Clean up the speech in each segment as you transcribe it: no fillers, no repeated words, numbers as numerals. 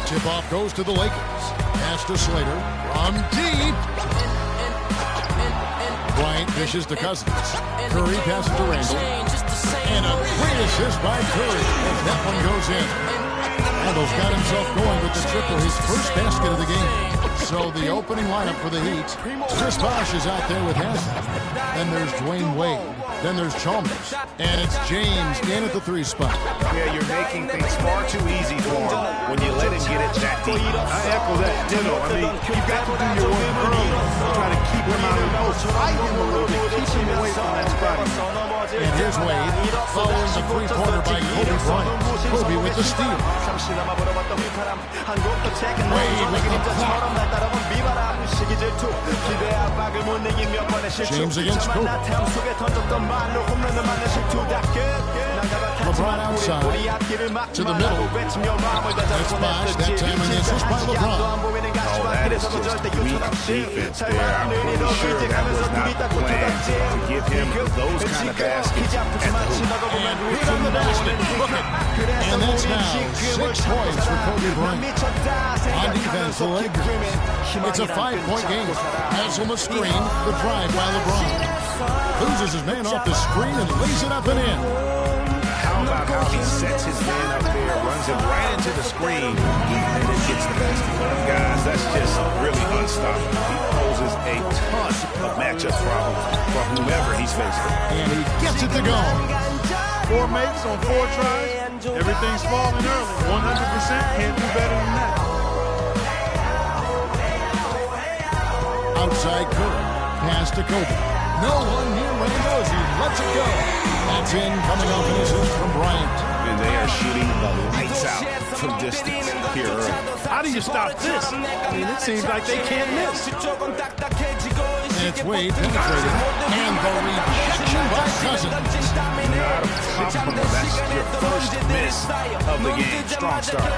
Tip-off goes to the Lakers. Pass to Slater from deep. Bryant dishes to Cousins. Curry passes to Randall. And a great assist by Curry as that one goes in. Randall's got himself going with the triple, his first basket of the game. So the opening lineup for the Heat. Chris Bosh is out there with Haslem. Then there's Dwayne Wade. Then there's Chalmers. And it's James in at the 3 spot. Yeah, you're making things far too easy for him when you let him get it that deep. I echo that. I mean, you've got to do your work early. Try to keep him out of the post. Fight him a little bit. Keep him away from that spot. And here's Wade, following the three-pointer by Kobe Bryant. Kobe with the steal. Wade with the block. James against Kobe. LeBron outside to the middle. It's Bosh, that time an assist by LeBron. Oh, that is just weak defense there. I'm pretty sure that was not the plan to give him those kind of baskets at the hoop. And hits in the basket. Look it. And that's now 6 points for Kobe Bryant. On defense, the Lakers. It's a 5-point game. Haslem a screen, the drive by LeBron. Loses his man off the screen and lays it up and in. How about how he sets his man up there, runs him right into the screen, and then gets the basket. Guys, that's just really unstoppable. He poses a ton of matchup problems for whomever he's facing. And he gets it to go. 4 makes on 4 tries. Everything's falling early. 100%. Can't do better than that. Outside Curry. Pass to Kobe. No one near Randall as he lets it go. That's in, coming off an assist from Bryant. And they are shooting the lights out from distance here early. How do you stop this? I mean, it seems like they can't miss. And it's Wade penetrating. And the rejection by Cousins. Not a problem. That's your first miss of the game. Strong start.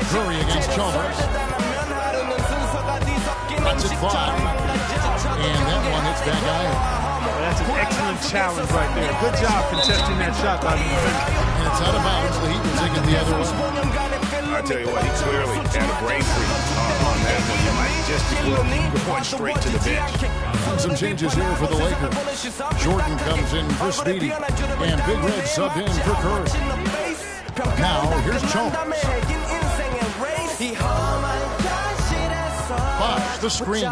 Curry against Chalmers. Lets it fly. And that one hits back iron. That's an excellent challenge right there. Good job contesting that shot by the defender. And it's out of bounds. The Heat will take it the other way. I tell you what, he clearly had a brain freeze on that one. You might just as well going straight to the bench. Some changes here for the Lakers. Jordan comes in for Speedy. And Big Red subbed in for Curry. Now, here's Chalmers. Bosh, the screen.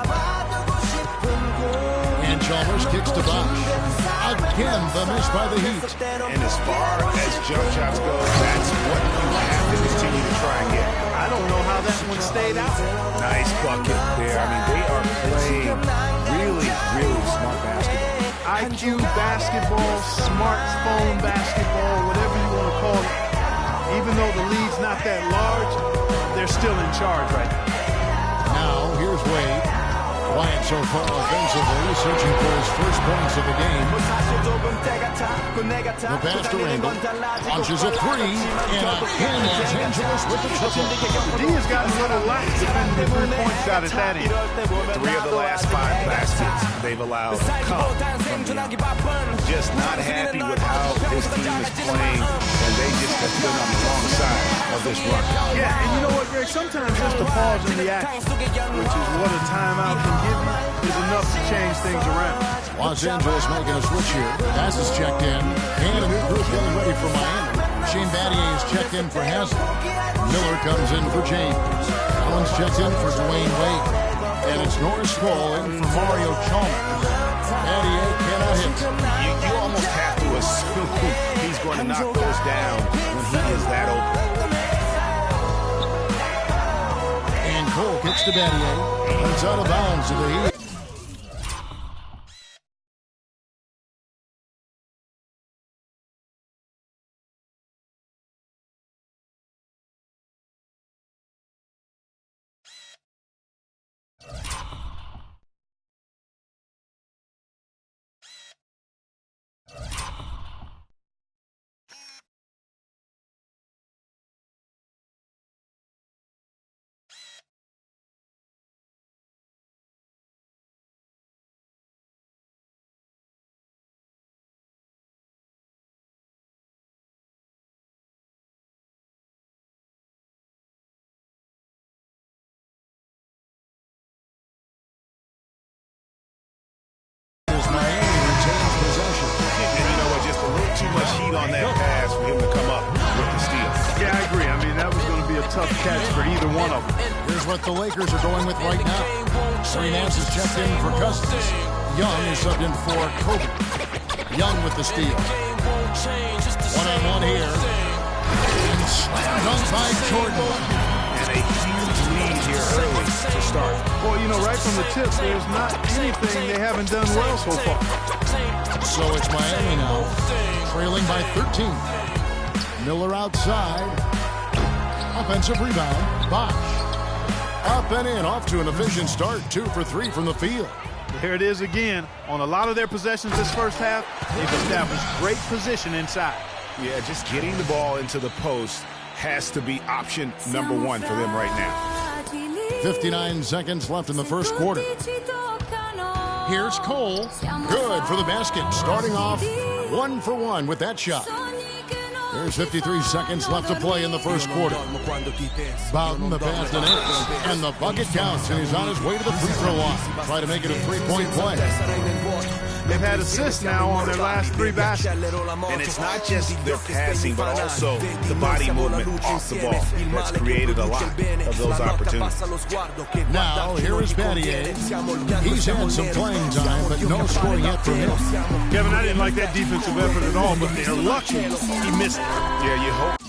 And Chalmers kicks to Bosh. Again, the miss by the Heat. And as far as jump shots go, that's what you have to continue to try and get. I don't know how that one stayed out. Nice bucket there. I mean, they are playing really, really smart basketball. IQ basketball, smartphone basketball, whatever you want to call it. Even though the lead's not that large, they're still in charge right now. Now, here's Wade. Quiet so far offensively, searching for his first points of the game. The pass to Randall. Launches a 3. And again, Los Angeles with the triple. D has gotten a little lax defending the 3-point shot at that end. 3 of the last 5 baskets they've allowed come from beyond. Just not happy with how this team is playing, and they just have been on the wrong side of this run. Yeah, and you know what, Greg? Sometimes just a pause in the action, which is what a timeout can give you, is enough to change things around. Los Angeles making a switch here. Pass is checked in. And a new group getting ready for Miami. Shane Battier is checked in for Haslem. Miller comes in for James. Allen's checked in for Dwayne Wade. And it's Norris Cole in for Mario Chalmers. Battier cannot hit. You almost have to assume he's going to knock those down when he is that open. And Cole kicks to Battier. It's out of bounds to the Heat. for him to come up with the steal. Yeah, I agree. I mean, that was going to be a tough catch for either one of them. Here's what the Lakers are going with right now. Larry Nance is checked in for Cousins. Young is subbed in for Kobe. Young with the steal. One-on-one here. And slam dunk by Jordan. And a huge lead here early to start. Well, you know, right from the tip, there's not anything they haven't done well so far. So it's Miami now, trailing by 13. Miller outside. Offensive rebound. Bosh. Up and in, off to an efficient start. 2 for 3 from the field. Here it is again. On a lot of their possessions this first half, they've established great position inside. Yeah, just getting the ball into the post has to be option number 1 for them right now. 59 seconds left in the first quarter. Here's Cole. Good for the basket. Starting off 1 for 1 with that shot. There's 53 seconds left to play in the first quarter. Bowden, the pass to Nance, and the bucket counts, and he's on his way to the free throw line. Try to make it a three-point play. They've had assists now on their last 3 baskets. And it's not just their passing, but also the body movement off the ball. That's created a lot of those opportunities. Now, here is Battier. He's had some playing time, but no scoring yet from him. Kevin, I didn't like that defensive effort at all, but they're lucky he missed it. Yeah, you hope.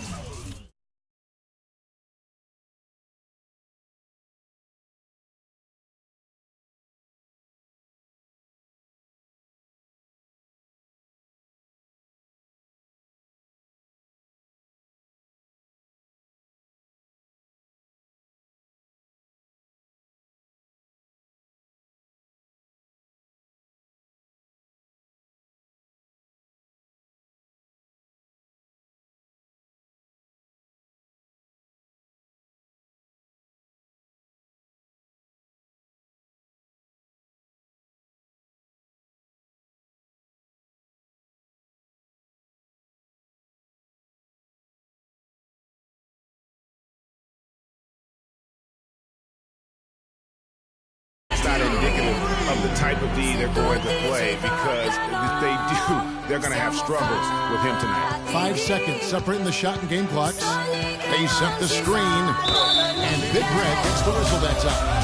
Not indicative of the type of D they're going to play, because if they do, they're going to have struggles with him tonight. 5 seconds separating the shot and game clocks. They set the screen, and Big Red gets the whistle that's out.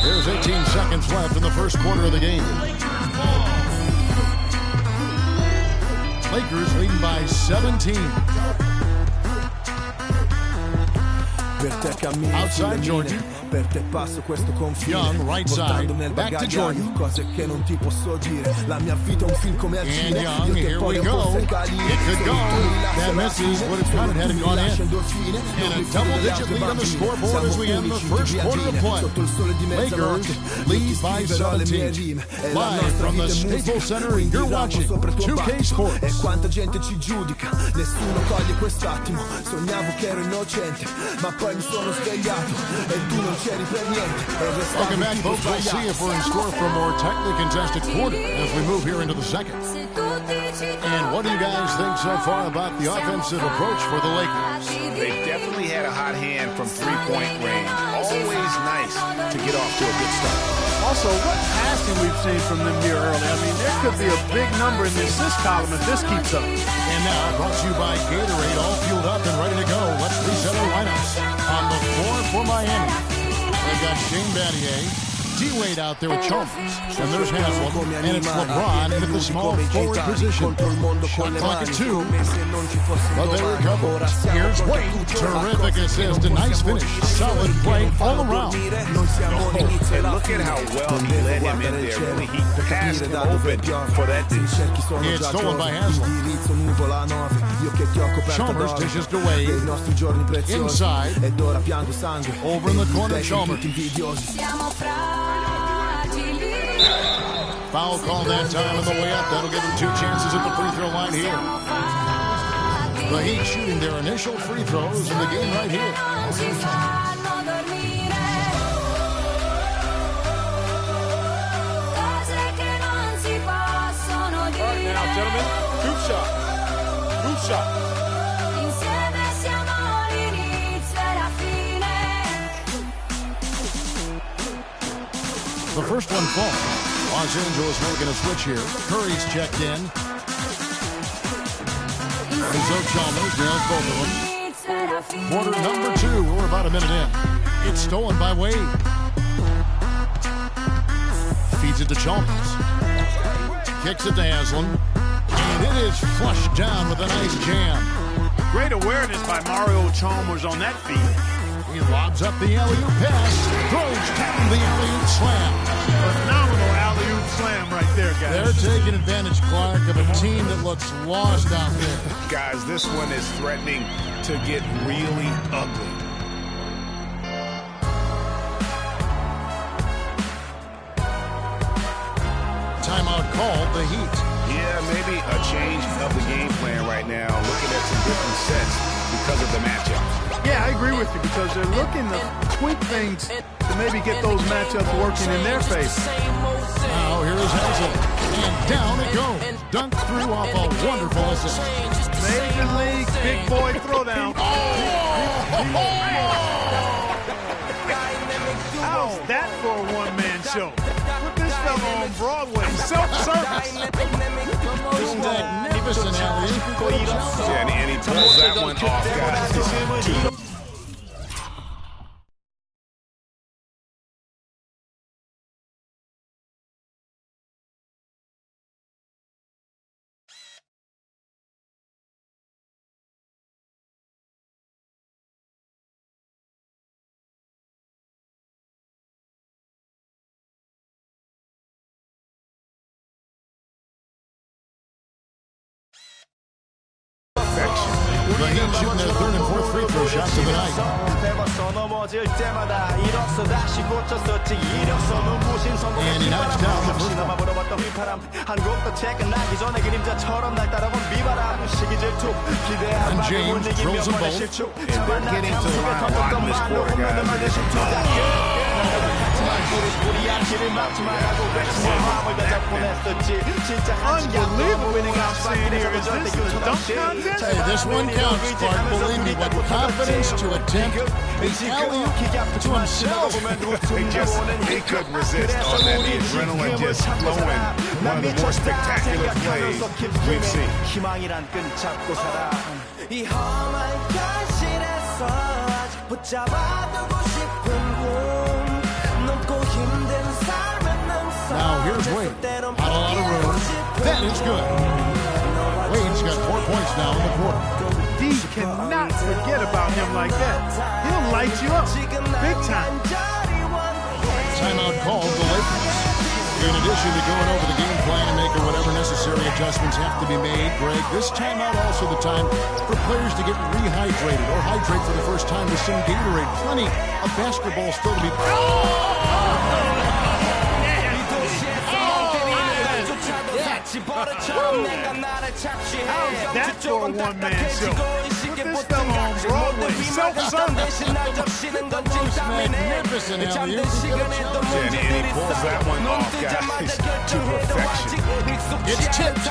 There's 18 seconds left in the first quarter of the game. Lakers leading by 17. Outside Jordan. Young, right side, back to Jordan. And Young, here we go. It could go. That misses, would have counted had it gone in. And a double-digit lead on the scoreboard as we end the first quarter of play. Lakers lead by 17. Live from the Staples Center, you're watching 2K Sports. Welcome back, folks. We'll see if we're in store for a more tightly contested quarter as we move here into the second. And what do you guys think so far about the offensive approach for the Lakers? They definitely had a hot hand from three-point range. Always nice to get off to a good start. Also, what passing we've seen from them here early. I mean, there could be a big number in the assist column if this keeps up. And now, brought to you by Gatorade, all fueled up and ready to go. Let's reset our lineups. On the floor for Miami, they've got Shane Battier, D-Wade out there with Chalmers, and there's Haslem, and it's LeBron in at the small forward position. Shot clock at 2, but they recover. Here's Wade, terrific assist, a nice finish, solid play all around. And look at how well he led him in there. Really, he passed him open for that dish. It's stolen by Haslem. Chalmers dishes to Wade. Inside. Over in the corner, Chalmers. Foul call that time on the way up. That'll give them 2 chances at the free throw line here. The Heat shooting their initial free throws in the game right here. All right, now, gentlemen, scoop shot. shot. The first one falls. Los Angeles making a switch here. Curry's checked in. Rizzo Chalmers nails both of them. Quarter number 2. We're about a minute in. It's stolen by Wade. Feeds it to Chalmers. Kicks it to Haslam. And it is flushed down with a nice jam. Great awareness by Mario Chalmers on that feed. He lobs up the alley-oop pass. Throws down the alley-oop slam. Phenomenal alley-oop slam right there, guys. They're taking advantage, Clark, of a team that looks lost out there. Guys, this one is threatening to get really ugly. Timeout called, the Heat. Yeah, maybe a change of the game plan right now. Looking at some different sets because of the matchup. Yeah, I agree with you because they're looking to tweak things to maybe get those matchups working in their favor. Now here is Hazel. And down it goes. Dunked through off a wonderful assist. Major League big boy throwdown. How's that for a one-man show? Put this fella on Broadway. Self-service. Magnificent alley-oop. Yeah, and he pulls that one off, guys. The Heat shooting their third and fourth free throw shots of the night. And he knocks down the first one. And James drills them both. And they're getting to the line a lot in this quarter, Unbelievable what I'm saying here. Is this the dunk contest? Hey, this one counts, Clark. Believe me, what confidence to attempt the alley-oop to himself. He couldn't resist on that. The adrenaline just flowing. One of the more spectacular plays we've seen. Now here's Wade. Not a lot of room. That is good. Wade's got 4 points now in the quarter. D cannot forget about him like that. He'll light you up big time. Timeout called the Lakers. In addition to going over the game plan and making whatever necessary adjustments have to be made, Greg, this timeout also the time for players to get rehydrated or hydrate for the first time with some Gatorade. Plenty of basketball still to be How's that for a one-man show? Put this fella on Broadway. Self-service. magnificent alley-oop. And he pulls that one off, guys, to perfection. It's tipped.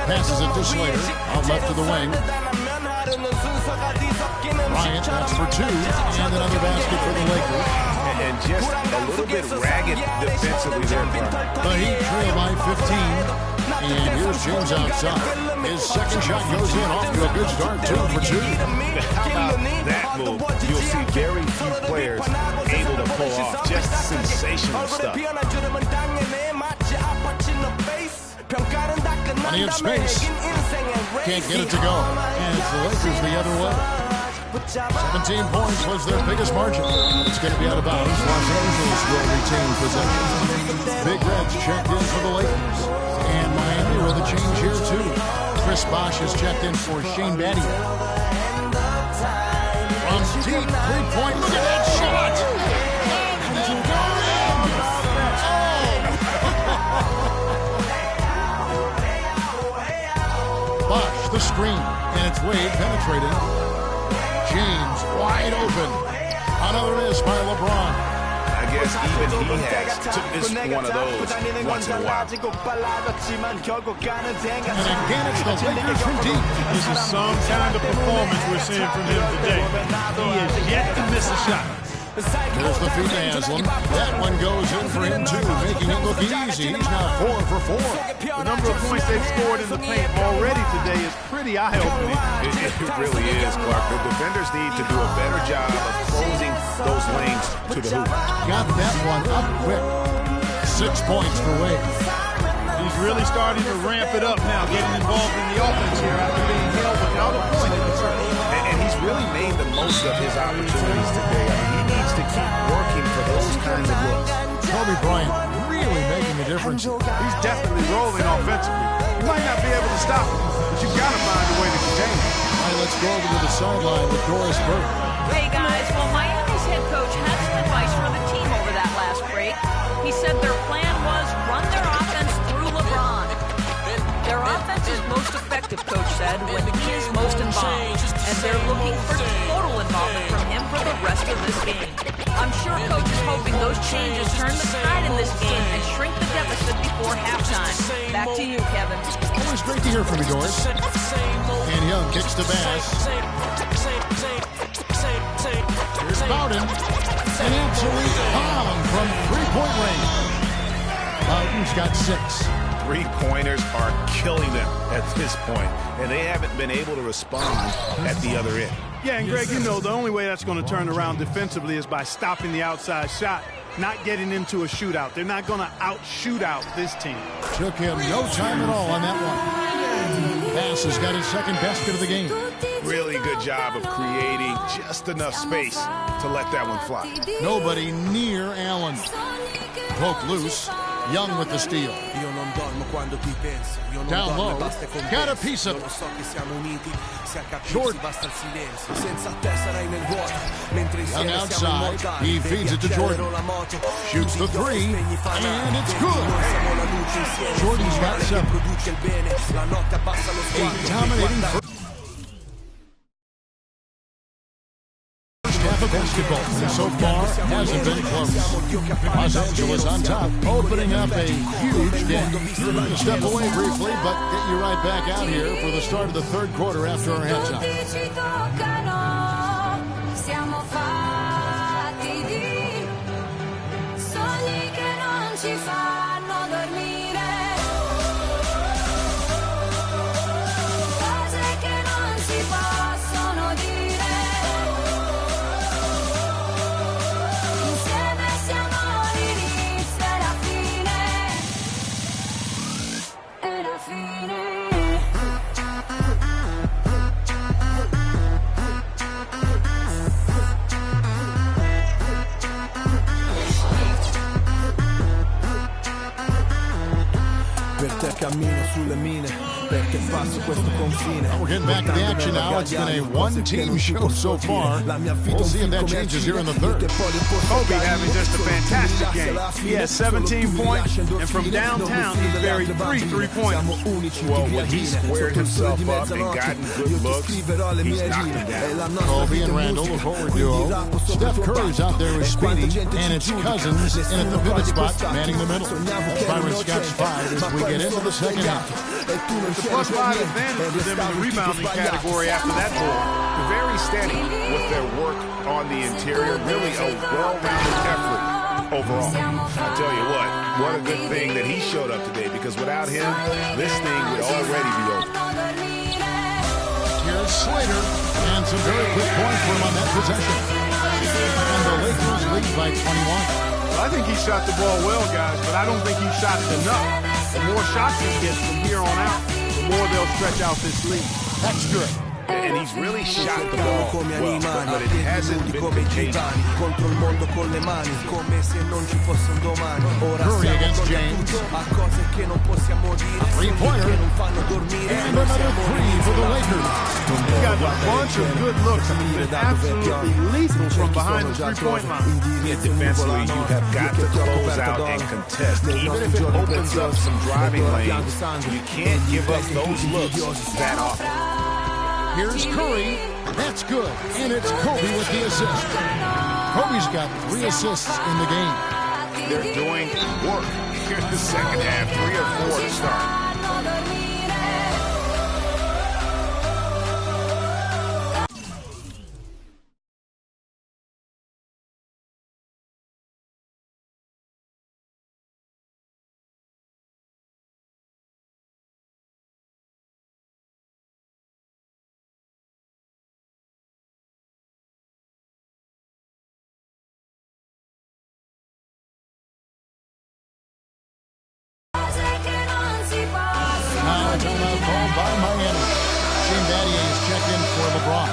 Passes it to Slater. Out left to the wing. Bryant, that's for 2. And another basket for the Lakers. And just a little bit ragged defensively there, Clark. The Heat trail by 15. And here's James outside. His second shot goes in, off to a good start, 2 for 2. How about that move? You'll see very few players able to pull off just sensational stuff. Plenty of space. Can't get it to go. And it's the Lakers the other way. 17 points was their biggest margin. It's going to be out of bounds. Los Angeles will retain possession. Big Reds checked in for the Lakers. And Miami with a change here, too. Chris Bosh has checked in for Shane Battier. From deep three-point, look at that shot! Bosh, the screen, and it's Wade penetrating. James wide open. Another miss by LeBron. guess even he has to miss one of those once in a while. And again, it's the Lakers from deep. This is some kind of performance we're seeing from him today. He is yet to miss a shot. There's the feed to Haslem. That one goes in for him, too, making it look easy. He's now 4 for 4. The number of points they've scored in the paint already today is pretty eye-opening. It really is, Clark. The defenders need to do a better job of closing those lanes to the hoop. Got that one up quick. 6 points for Wade. He's really starting to ramp it up now, getting involved in the offense here after being held without a point in the first. And he's really made the most of his opportunities today. I mean, he needs to keep working for those kinds of looks. Kobe Bryant really making a difference. He's definitely rolling offensively. You might not be able to stop him, but you've got to find a way to contain him. All right, let's go over to the sideline with Doris Burke. Hey, guys. Well, Miami's head coach had some advice for the team over that last break. He said their plan was run their offense through LeBron. Their offense is most effective, Coach said, when he is most involved. And they're looking for total involvement from him for the rest of this game. I'm sure Coach is hoping those changes turn the tide in this game and shrink the deficit before halftime. Back to you, Kevin. Always great to hear from you, Doris. And Young kicks to Bass. Here's Bowden. An absolute bomb from three-point range. Bowden's got 6. Three-pointers are killing them at this point, and they haven't been able to respond at the other end. Yeah, and Greg, you know, the only way that's going to turn around defensively is by stopping the outside shot, not getting into a shootout. They're not going to out-shoot out this team. Took him no time at all on that one. Bass has got his second basket of the game. Really good job of creating just enough space to let that one fly. Nobody near Allen. Poke loose. Young with the steal. Down low. Got a piece of it. Short. Young outside. He feeds it to Jordan. Shoots the 3. And it's good. Jordan's got 7. A dominating first half of basketball. And so far, hasn't been close. Los Angeles on top, opening up a huge game. Step away briefly, but get you right back out here for the start of the third quarter after our halftime. We're getting back to the action now. It's been a one-team show so far. We'll see if that changes here in the third. Kobe having just a fantastic game. He has 17 points, and from downtown, he's buried 3 3-pointers. Well, when he squared himself up and gotten good looks, he's knocked him down. Kobe and Randall, the forward duo. Steph Curry's out there with Speedy, and it's Cousins in at the pivot spot, manning the middle. Byron Scott's 5 as we get into the second half. It's a +5 advantage for them in the rebounding category after that ball. Very steady with their work on the interior. Really a well-rounded effort overall. I tell you what a good thing that he showed up today, because without him, this thing would already be over. Here's Slater, and some very quick points for him on that possession. And the Lakers lead by 21. Well, I think he shot the ball well, guys, but I don't think he shot it enough. The more shots he gets from here on out, the more they'll stretch out this lead. That's good. And he's really shot the ball well, but it hasn't been contagious. Curry against James. A three-pointer. And another 3 for the Lakers. He's got a bunch of good looks. He's been absolutely lethal from behind the three-point line. Yeah, defensively, you have got to close out and contest. Even if it opens up some driving lanes, you can't give up those looks that often. Here's Curry. That's good. And it's Kobe with the assist. Kobe's got 3 assists in the game. They're doing work here in the second half. 3 or 4 to start. Timeout called by Miami. Shane Battier is checked in for LeBron.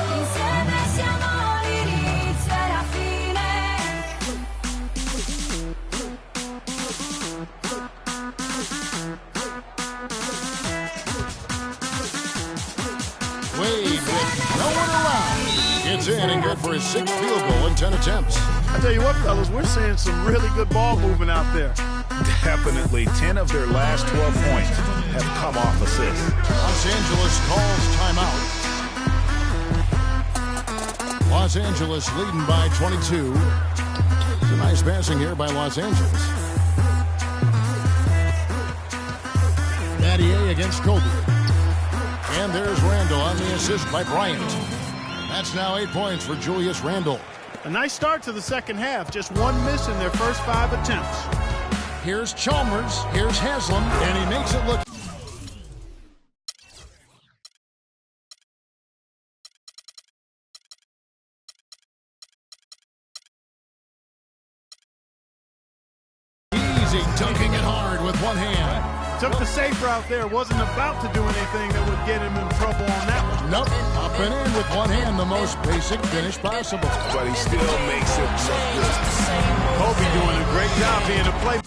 Wade with no one around. Gets in and good for his 6th field goal in 10 attempts. I tell you what, fellas, we're seeing some really good ball movement out there. Definitely 10 of their last 12 points have come off assists. Los Angeles calls timeout. Los Angeles leading by 22. It's a nice passing here by Los Angeles. Battier against Kobe. And there's Randle on the assist by Bryant. That's now 8 points for Julius Randle. A nice start to the second half. Just 1 miss in their first 5 attempts. Here's Chalmers. Here's Haslam. And he makes it look. Easy, dunking it hard with one hand. Took the safe route there. Wasn't about to do anything that would get him in trouble on that one. Nope. Up and in with one hand, the most basic finish possible. But he still makes it look good. Kobe doing a great job being a play.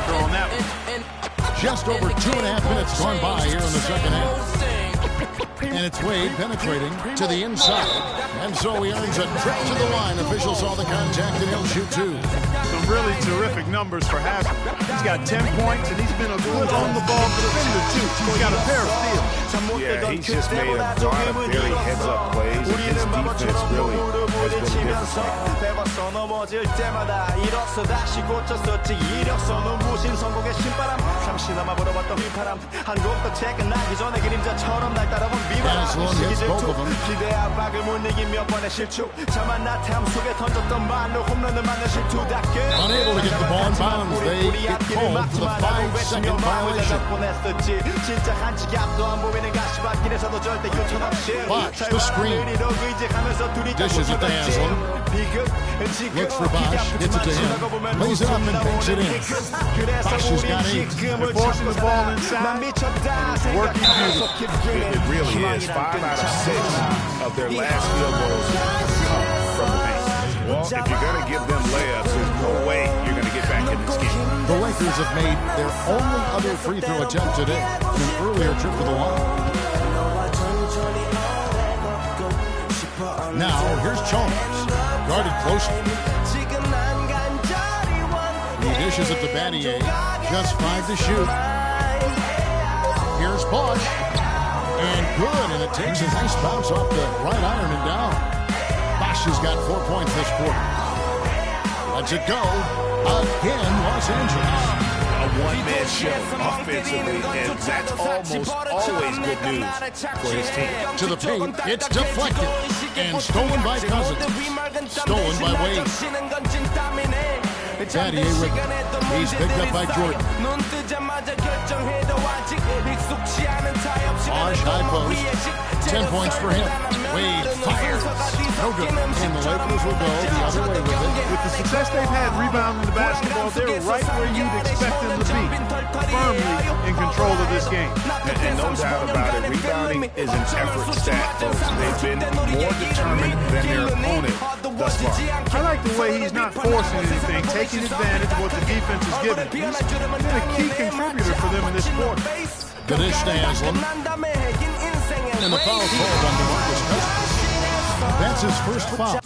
On that one. Just over 2.5 minutes gone by here in the second half. And it's Wade penetrating to the inside. And so he earns a trip to the line. Officials saw the contact and he'll shoot 2. Some really terrific numbers for Haslam. He's got 10 points and he's been a good on-the-ball defender too. He's got a pair of steals. Yeah, he's just made a lot of very heads-up plays. And his defense really has been a difference maker. 넘어질 때마다 일어서 다시 고쳤었지 이력서는 무신 성공의 신바람 잠시나마 불어봤던 휘파람 한 곡도 퇴근하기 전에 그림자처럼 날 따라온 비바람 시기 질투 기대 압박을 못 이긴 몇 번의 실축 자만 나태함 속에 던졌던 말로 홈런을 맞는 실투답게 Unable to get the ball in bounds, they get called for the 5-second violation. 진짜 한치 앞도 안 보이는 가시밭길에서도 절대 요청 없이 Bosh, the screen. Dishes it to Haslam. Looks for Bosh, gets it to him, lays it up and banks it in. Bosh has got 8. They're forcing the ball inside. Working beautiful. It really is. 5 out of 6 of their last field goals come from the paint. Well, if you're going to give them layups, there's no way you're going to get back in this game. The Lakers have made their only other free throw attempt today, an earlier trip to the line. Now, here's Chalmers, guarded closely. He dishes it to Battier, just 5 to shoot. Here's Bosh, and good, and it takes a nice bounce off the right iron and down. Bosh has got 4 points this quarter. Lets it go, again, Los Angeles. A one-man show offensively, and that's almost always good news for his team. To the paint, it's deflected, and stolen by Cousins. Stolen by Wade. Battier with it. He's picked up by Jordan. Bosh high post. 10 points for him. Wade fires. No good. And the Lakers will go the other way with it. With the success they've had rebounding the basketball, they're right where you'd expect them to be, firmly in control of this game. And no doubt about it, rebounding is an effort stat, folks. They've been more determined than their opponent thus far. I like the way he's not forcing anything, taking advantage of what the defense is giving. He's been a key contributor for them in this quarter. Ganesh to Haslam. And the foul called on DeMarcus Cousins. That's his first foul.